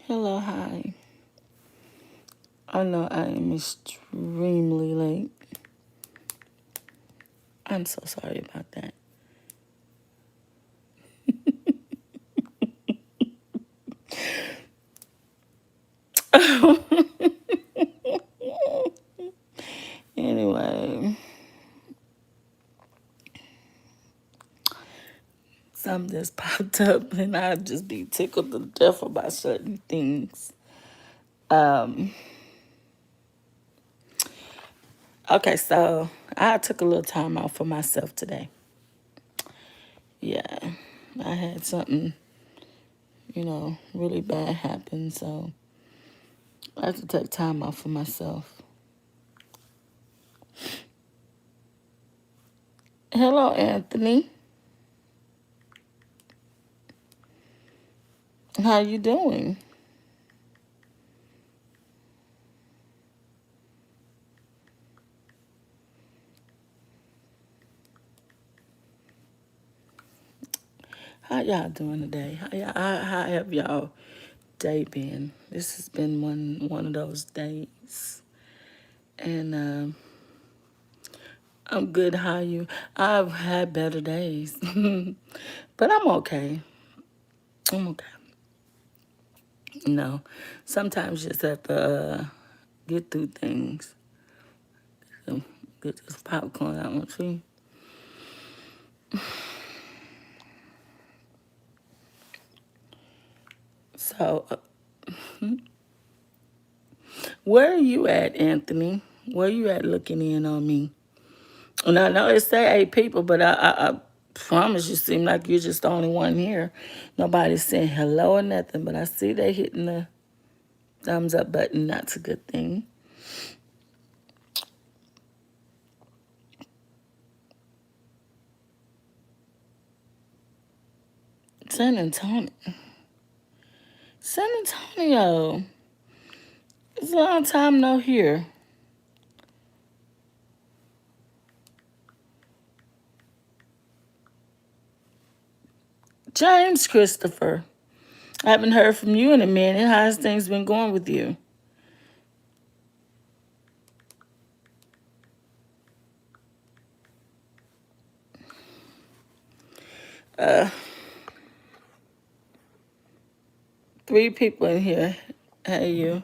Hello, hi. I know I am extremely late. I'm so sorry about that. Anyway, something just popped up and I just be tickled to death about certain things. Um, okay, so I took a little time out for myself today. Yeah, I had something, really bad happen, so I had to take time out for myself. Hello, Anthony. How you doing? How y'all doing today? How have y'all day been? This has been one of those days, and I'm good. How you? I've had better days, but I'm okay. I'm okay. No, sometimes you just have to get through things. So get this popcorn out my tree. So, where are you at, Anthony? Where you at looking in on me? And I know it say 8 people, but I promise you seem like you're just the only one here. Nobody's saying hello or nothing, but I see they hitting the thumbs up button. That's a good thing. San Antonio. San Antonio. It's a long time no here. James Christopher. I haven't heard from you in a minute. How's things been going with you? Uh, 3 people in here. Hey, you.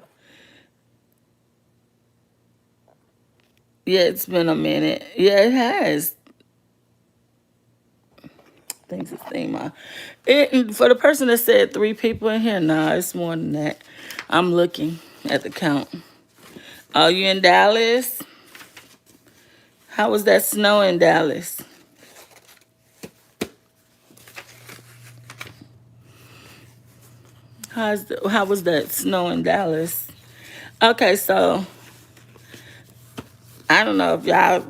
Yeah, it's been a minute. Yeah, it has. Things it's thing my for the person that said 3 people in here, nah, it's more than that. I'm looking at the count. Are you in Dallas? How was that snow in Dallas? How was that snow in Dallas? Okay, so I don't know if y'all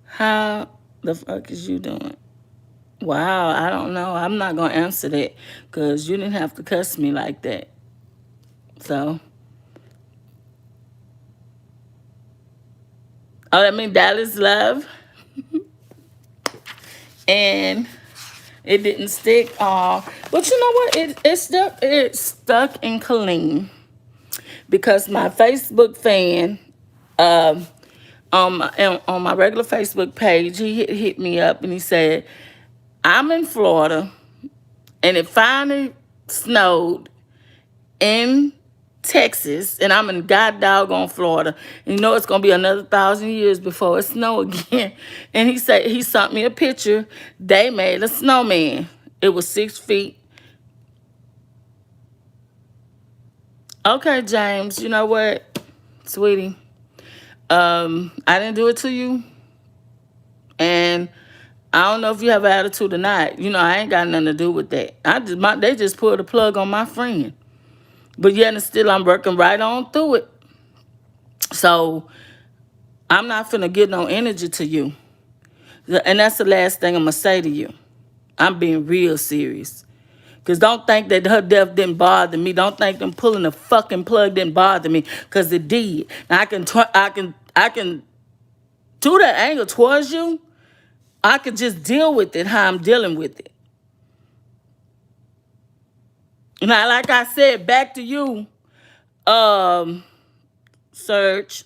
how the fuck is you doing? Wow, I don't know. I'm not gonna answer that because you didn't have to cuss me like that. So, oh, that mean Dallas love, and it didn't stick. But you know what? It stuck in Colleen because my Facebook fan, um, on my regular Facebook page, he hit me up and he said, "I'm in Florida, and it finally snowed in Texas, and I'm in god doggone Florida. And you know it's gonna be another 1,000 years before it snow again." And he said he sent me a picture. They made a snowman. It was 6 feet. Okay, James. You know what, sweetie? I didn't do it to you, and I don't know if you have an attitude or not. I ain't got nothing to do with that. They just pulled the plug on my friend, but yet and still I'm working right on through it. So I'm not finna get no energy to you. And that's the last thing I'm going to say to you. I'm being real serious. Because don't think that her death didn't bother me. Don't think them pulling the fucking plug didn't bother me. Because it did. Now I can do that anger towards you. I could just deal with it how I'm dealing with it. Now, like I said, back to you, um, Surge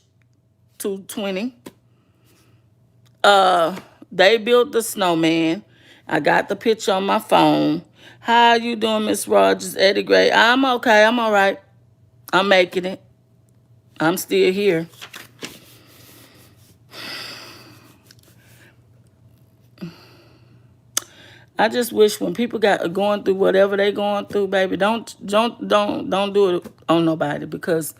220. Uh, they built the snowman. I got the picture on my phone. How you doing, Miss Rogers? Eddie Gray. I'm okay. I'm all right. I'm making it. I'm still here. I just wish when people got going through whatever they going through, baby, don't do it on nobody, because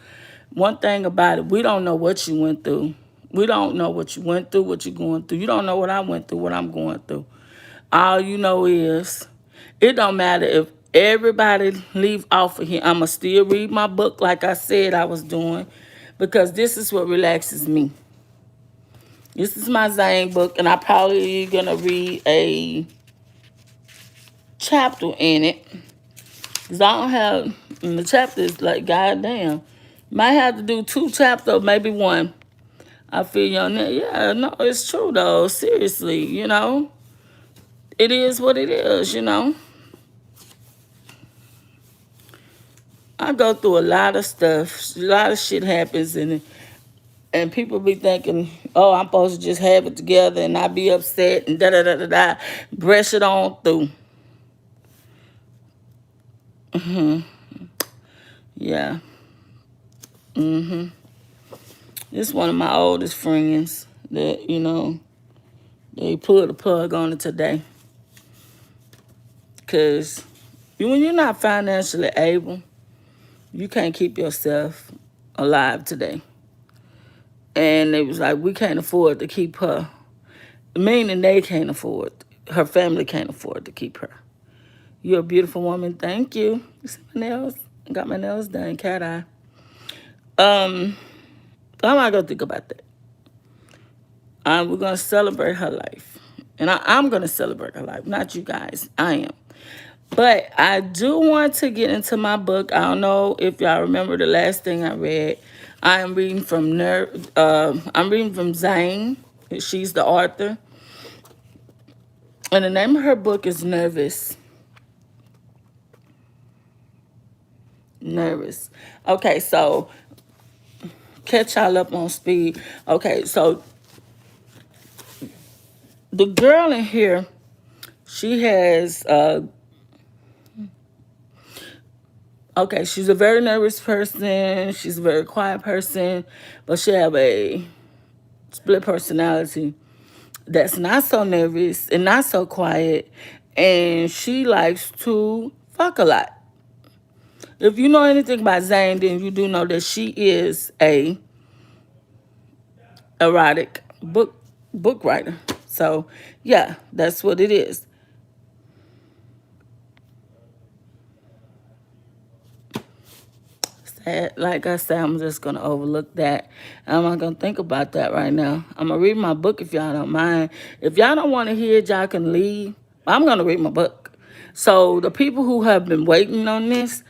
one thing about it, we don't know what you went through. We don't know what you went through, what you're going through. You don't know what I went through, what I'm going through. All you know is it don't matter if everybody leave off of here. I'ma still read my book like I said I was doing, because this is what relaxes me. This is my Zane book, and I probably gonna read a chapter in it. Cause I don't have, and the chapter is like, goddamn. Might have to do 2 chapters, maybe 1. I feel you on that. Yeah, no, it's true though. Seriously, it is what it is. I go through a lot of stuff. A lot of shit happens, and people be thinking, oh, I'm supposed to just have it together and not be upset and da da da da da. Brush it on through. Yeah. This is one of my oldest friends that, they pulled the plug on it today. Because when you're not financially able, you can't keep yourself alive today. And they was like, we can't afford to keep her. Meaning they can't afford, her family can't afford to keep her. You're a beautiful woman. Thank you. You see my nails? I got my nails done, cat eye. I'm not going to think about that. We're going to celebrate her life. And I'm going to celebrate her life, not you guys. I am. But I do want to get into my book. I don't know if y'all remember the last thing I read. I'm reading from Zane. She's the author. And the name of her book is Nervous. Nervous. Okay, so catch y'all up on speed. Okay, so the girl in here, she has okay, she's a very nervous person. She's a very quiet person, but she have a split personality that's not so nervous and not so quiet, and she likes to fuck a lot. If you know anything about Zane, then you do know that she is a erotic book writer. So yeah, that's what it is. Sad. Like I said, I'm just gonna overlook that. I'm not gonna think about that right now. I'm gonna read my book if y'all don't mind. If y'all don't want to hear it, y'all can leave. I'm gonna read my book. So the people who have been waiting on this,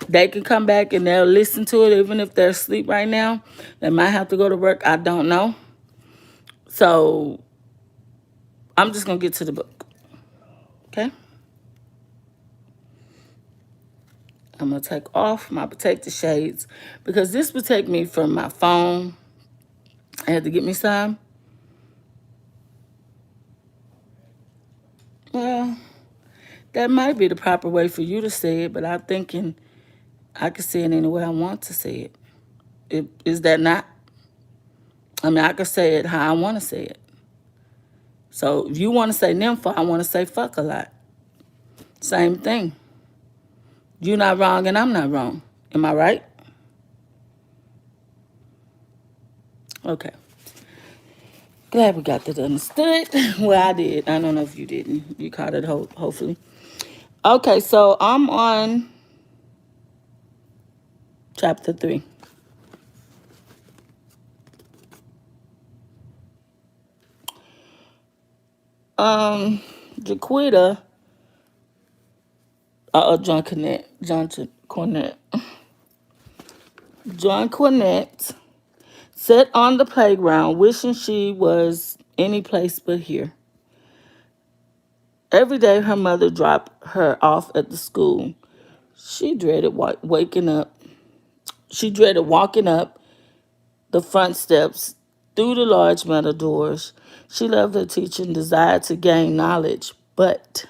they can come back and they'll listen to it, even if they're asleep right now. They might have to go to work. I don't know. So I'm just gonna get to the book. Okay. I'm gonna take off my protective shades because this would take me from my phone. I had to get me some. Well, that might be the proper way for you to say it, but I'm thinking I can say it any way I want to say it. Is that not? I mean, I can say it how I want to say it. So if you want to say nympho, I want to say fuck a lot. Same thing. You're not wrong and I'm not wrong. Am I right? Okay. Glad we got that understood. Well, I did. I don't know if you didn't. You caught it, hopefully. Okay, so I'm on chapter 3. Jaquita, John Cornette, John Cornette sat on the playground wishing she was any place but here. Every day her mother dropped her off at the school. She dreaded waking up. She dreaded walking up the front steps through the large metal doors. She loved her teacher and desired to gain knowledge, but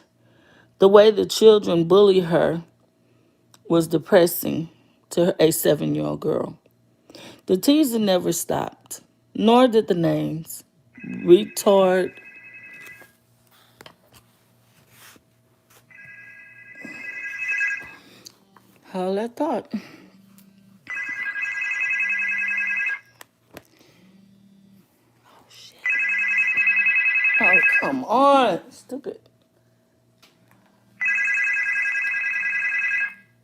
the way the children bullied her was depressing to a 7-year-old girl. The teasing never stopped, nor did the names. Retard. Hold that thought. Oh, shit. Oh, come on. Stupid.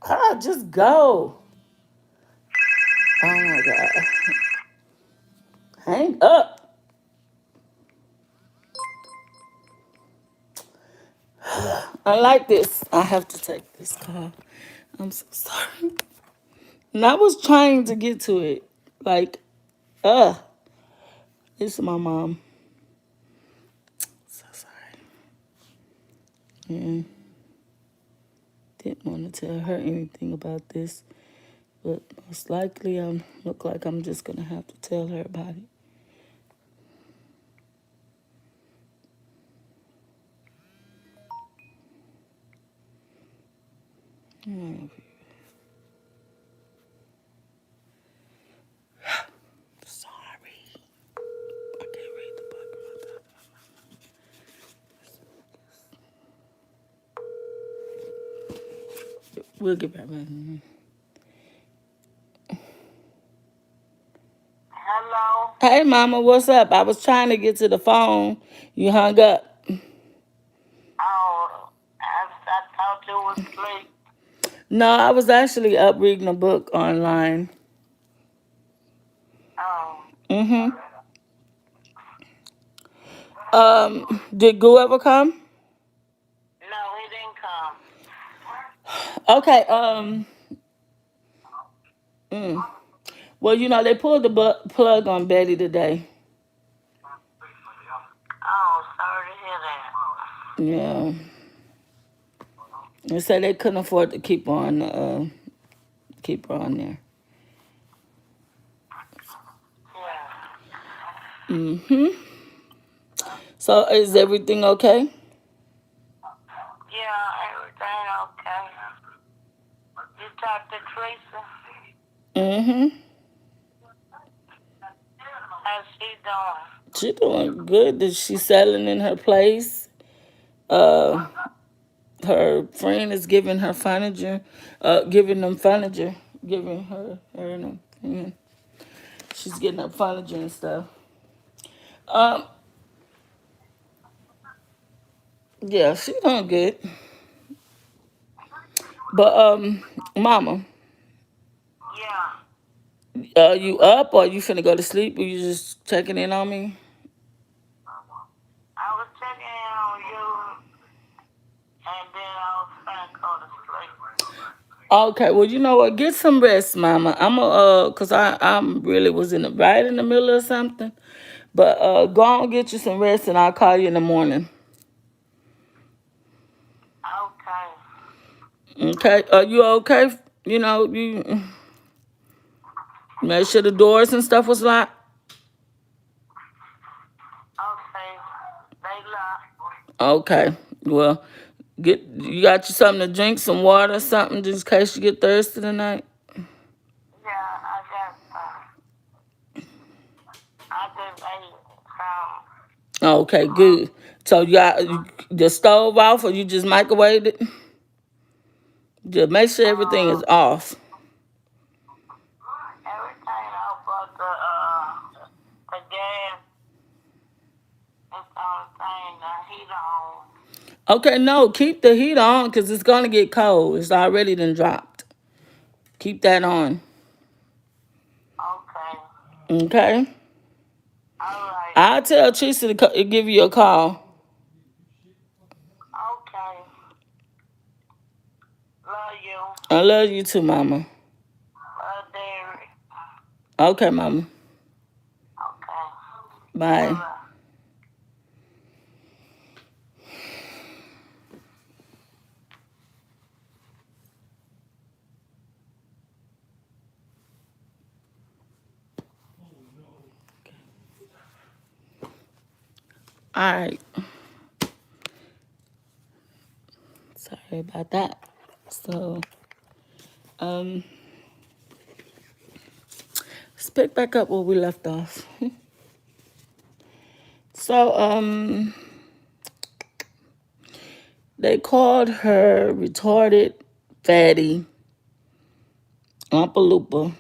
Ah, just go. Oh, my God. Hang up. I like this. I have to take this call. I'm so sorry. And I was trying to get to it. Like, this is my mom. So sorry. And didn't want to tell her anything about this. But most likely, look like I'm just going to have to tell her about it. Sorry. I can't read the book. We'll get back. Hello. Hey, Mama, what's up? I was trying to get to the phone. You hung up. Oh, I thought you was asleep. No, I was actually up reading a book online. Oh, Mm-hmm. Did Goo ever come? no, he didn't come. Okay, well, they pulled the plug on Betty today. Oh, sorry to hear that. Yeah. They said they couldn't afford to keep her on there. Yeah. Mm-hmm. So is everything okay? Yeah, everything okay. You talked to Teresa? Mm-hmm. How's she doing? She doing good. She's settling in her place. Uh, her friend is giving her furniture, giving them furniture, giving her and her friend. She's getting her furniture and stuff. Um, yeah, she doing good. But Mama, Yeah. you up or you finna go to sleep? Or you just checking in on me? I was checking in on you, and then I was finna go to sleep. Okay, well, you know what? Get some rest, Mama. Cause I'm really was right in the middle of something. But go on and get you some rest and I'll call you in the morning. Okay. Okay? Are you okay? You make sure the doors and stuff was locked. Okay. They locked. Okay. Well, you got you something to drink, some water or something, just in case you get thirsty tonight. Yeah, I got I just ate some. Okay, good. So you got the stove off or you just microwaved it? Just make sure everything is off. Everything off of the gas. It's the only thing the heat on. Okay, no, keep the heat on because it's gonna get cold. It's already done dropped. Keep that on. Okay. Okay? All right. I'll tell Teresa to give you a call. Okay. Love you. I love you too, Mama. Love Derek. Okay, Mama. Okay. Bye. Bye. All right. Sorry about that. So, um, let's pick back up where we left off. So, they called her retarded, fatty, Umpaloopa.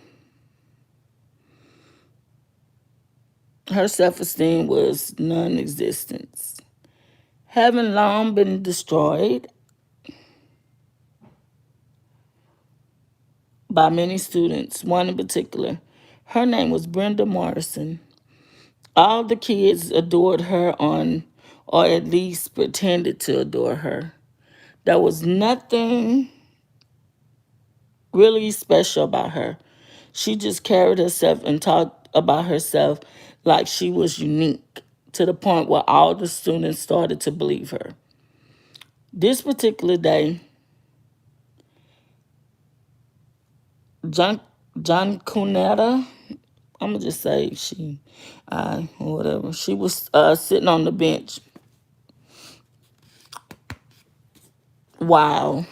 Her self-esteem was non-existent, having long been destroyed by many students, one in particular. Her name was Brenda Morrison. All the kids adored her or at least pretended to adore her. There was nothing really special about her. She just carried herself and talked about herself like she was unique, to the point where all the students started to believe her. This particular day, John Cunetta, I'm gonna just say she, or whatever. She was sitting on the bench. Wow.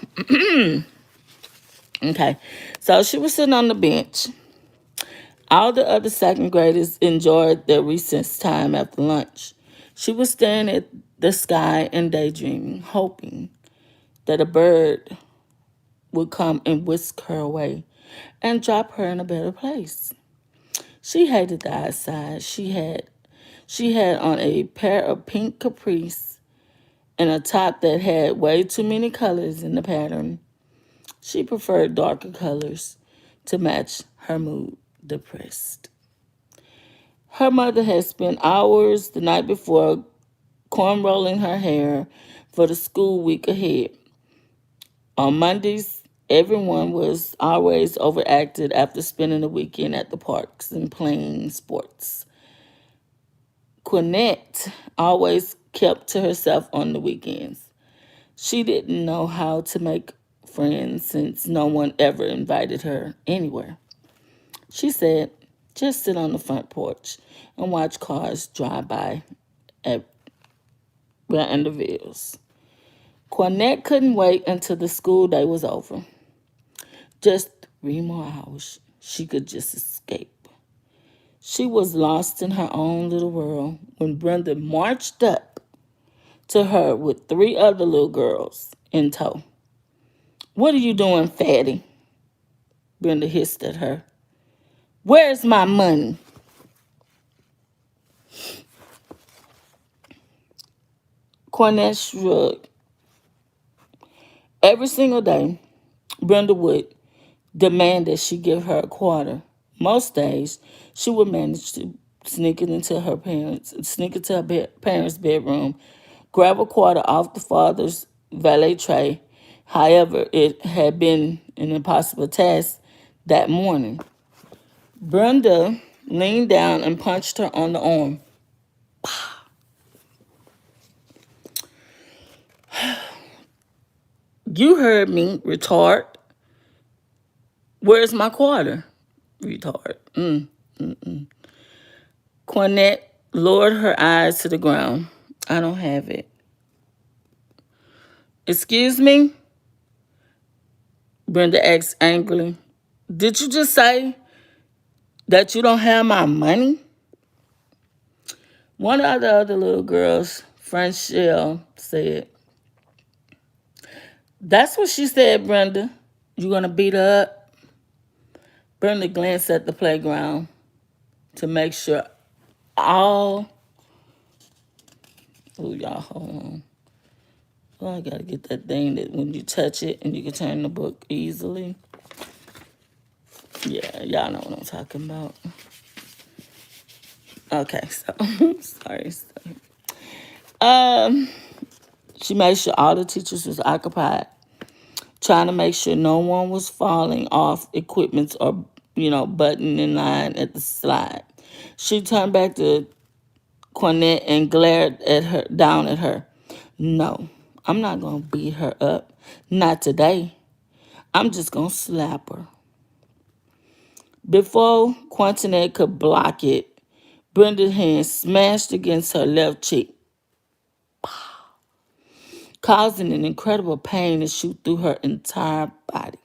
Okay, so she was sitting on the bench. All the other second graders enjoyed their recess time after lunch. She was staring at the sky and daydreaming, hoping that a bird would come and whisk her away and drop her in a better place. She hated the outside. She had on a pair of pink capris and a top that had way too many colors in the pattern. She preferred darker colors to match her mood, depressed. Her mother had spent hours the night before cornrolling her hair for the school week ahead. On Mondays, everyone was always overacted after spending the weekend at the parks and playing sports. Quinette always kept to herself on the weekends. She didn't know how to make friends since no one ever invited her anywhere. She said, just sit on the front porch and watch cars drive by at Vanderbilt's. Quinette couldn't wait until the school day was over. Just 3 more hours, she could just escape. She was lost in her own little world when Brenda marched up to her with 3 other little girls in tow. What are you doing, fatty? Brenda hissed at her. Where's my money? Quinette shrugged. Every single day, Brenda would demand that she give her a quarter. Most days, she would manage to sneak into her parents' bedroom, grab a quarter off the father's valet tray. However, it had been an impossible task that morning. Brenda leaned down and punched her on the arm. You heard me, retard. Where's my quarter? Retard. Quinette lowered her eyes to the ground. I don't have it. Excuse me? Brenda asked angrily. Did you just say that you don't have my money? One of the other little girls, Franchelle, said, that's what she said, Brenda. You gonna beat her up? Brenda glanced at the playground to make sure all... Oh, y'all, hold on. Oh, I gotta get that thing that when you touch it and you can turn the book easily. Yeah, y'all know what I'm talking about. Okay, so sorry. She made sure all the teachers was occupied, trying to make sure no one was falling off equipment or, button in line at the slide. She turned back to Quinette and glared down at her. No, I'm not gonna beat her up. Not today. I'm just gonna slap her. Before Quinette could block it, Brenda's hand smashed against her left cheek. causing an incredible pain to shoot through her entire body.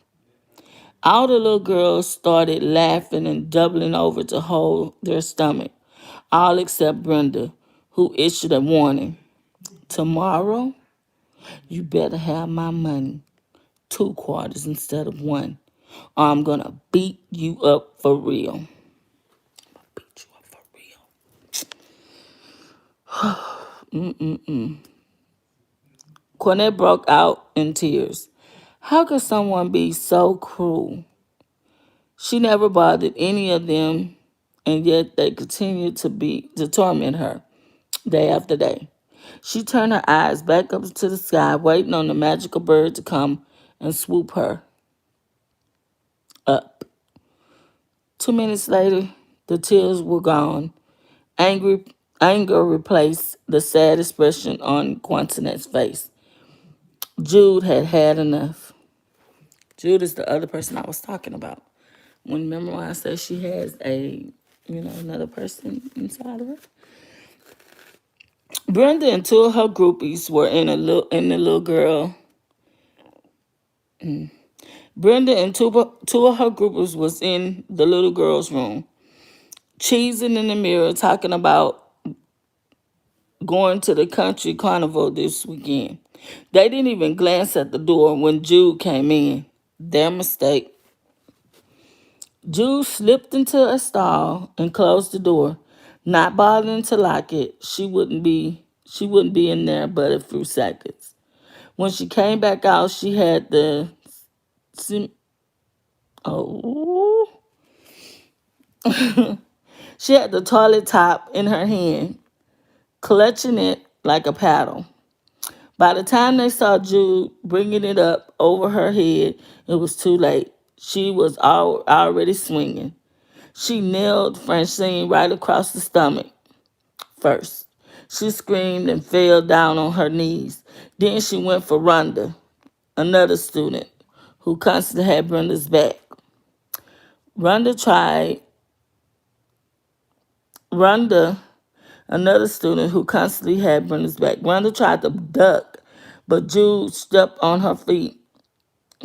All the little girls started laughing and doubling over to hold their stomach, all except Brenda, who issued a warning. Tomorrow, you better have my money, 2 quarters instead of one, or I'm gonna beat you up for real. Beat you up for real. Cornette broke out in tears. How could someone be so cruel? She never bothered any of them, and yet they continued to torment her day after day. She turned her eyes back up to the sky, waiting on the magical bird to come and swoop her up. 2 minutes later, the tears were gone. Angry, Anger replaced the sad expression on Quantinette's face. Jude had had enough. Jude is the other person I was talking about. Remember when I said she has another person inside of her? Brenda and two of her groupies were in the little girl. Brenda and two of her groupies was in the little girl's room, cheesing in the mirror, talking about going to the country carnival this weekend. They didn't even glance at the door when Jude came in. Their mistake. Jude slipped into a stall and closed the door, not bothering to lock it. She wouldn't be in there but a few seconds. When she came back out, she had oh she had the toilet top in her hand, clutching it like a paddle. By the time they saw Jude bringing it up over her head, it was too late. She was already swinging. She nailed Francine right across the stomach first. She screamed and fell down on her knees. Then she went for Rhonda, another student who constantly had Brenda's back. Rhonda, another student who constantly had Brenda's back. Rhonda tried to duck, but Jude stepped on her feet,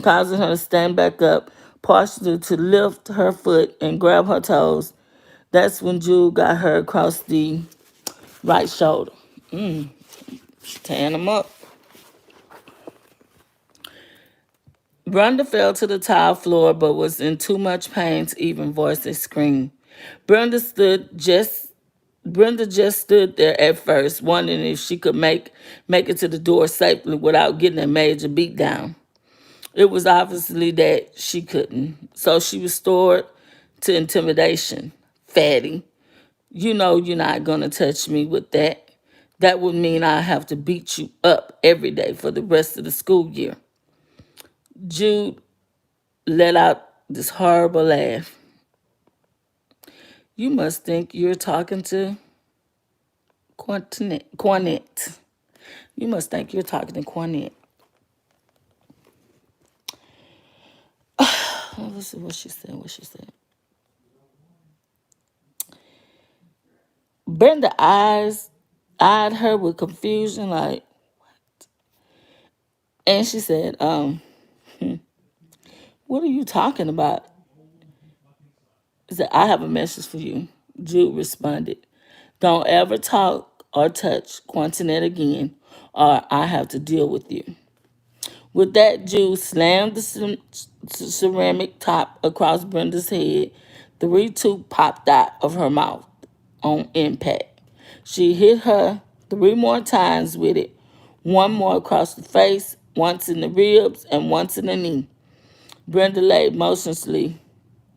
causing her to stand back up, partially to lift her foot and grab her toes. That's when Jude got her across the right shoulder. Tearing them up. Brenda fell to the tile floor but was in too much pain to even voice a scream. Brenda just stood there at first, wondering if she could make it to the door safely without getting a major beatdown. It was obviously that she couldn't, so she restored to intimidation. Fatty, you know you're not gonna touch me with that. That would mean I have to beat you up every day for the rest of the school year. Jude let out this horrible laugh. You must think you're talking to Cornette. You must think you're talking to Cornette. Let's see what she said. Brenda eyed her with confusion, like, and she said, what are you talking about? She said, I have a message for you. Jude responded, don't ever talk or touch Quantinette again, or I have to deal with you. With that, Jude slammed the ceramic top across Brenda's head. 3 tooth popped out of her mouth on impact. She hit her 3 more times with it, 1 more across the face, once in the ribs, and once in the knee. Brenda lay motionlessly,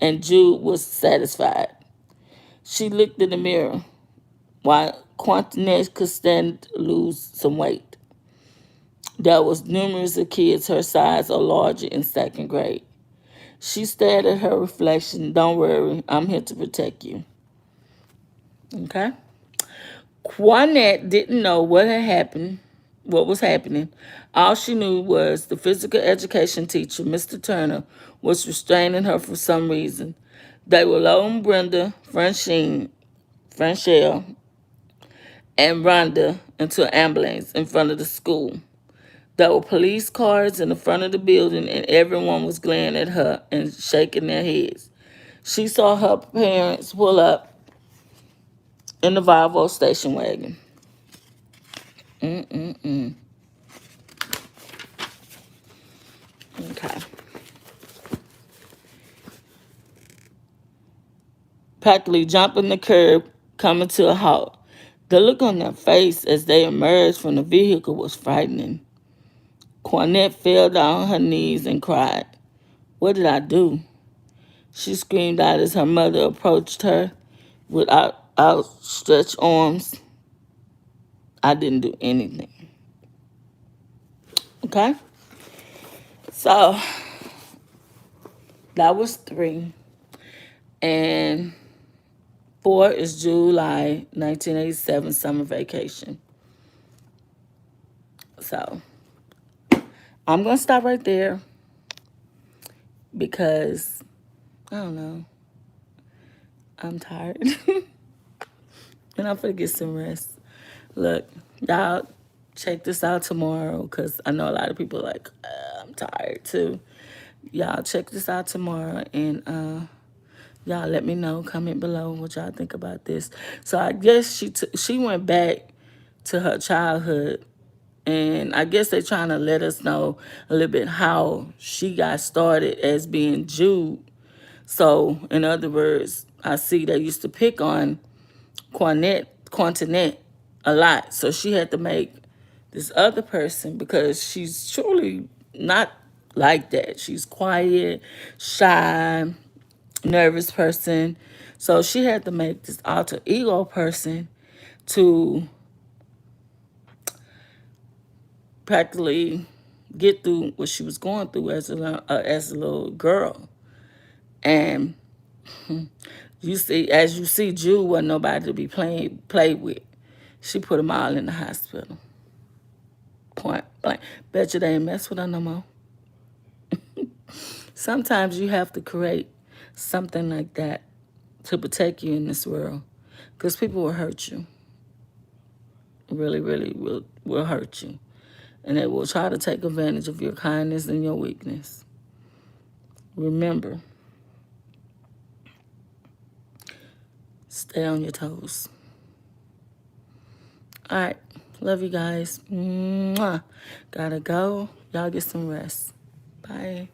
and Jude was satisfied. She looked in the mirror while Quantinette could stand to lose some weight. There was numerous of kids her size or larger in 2nd grade. She stared at her reflection. Don't worry, I'm here to protect you. Okay? Quantinette didn't know what was happening. All she knew was the physical education teacher, Mr. Turner, was restraining her for some reason. They were loading Brenda, Francine, Franchelle, and Rhonda into an ambulance in front of the school. There were police cars in the front of the building, and everyone was glaring at her and shaking their heads. She saw her parents pull up in the Volvo station wagon. Mm-mm-mm. Okay. Practically jumping the curb, coming to a halt. The look on their face as they emerged from the vehicle was frightening. Cornette fell down on her knees and cried. What did I do? She screamed out as her mother approached her with outstretched arms. I didn't do anything. Okay? So, that was 3. And 4 is July 1987 summer vacation. So, I'm going to stop right there because, I don't know, I'm tired. And I'm going to get some rest. Look, y'all check this out tomorrow because I know a lot of people are like, I'm tired too. Y'all check this out tomorrow and y'all let me know, comment below what y'all think about this. So I guess she went back to her childhood, and I guess they're trying to let us know a little bit how she got started as being Jude. So in other words, I see they used to pick on Quantinette a lot. So she had to make this other person because she's truly not like that. She's quiet, shy, nervous person. So she had to make this alter ego person to practically get through what she was going through as a little girl. And as you see, Jude wasn't nobody to be played with. She put them all in the hospital. Point blank. Bet you they ain't mess with her no more. Sometimes you have to create something like that to protect you in this world, because people will hurt you. Really, really will hurt you. And they will try to take advantage of your kindness and your weakness. Remember, stay on your toes. All right. Love you guys. Mwah. Gotta go. Y'all get some rest. Bye.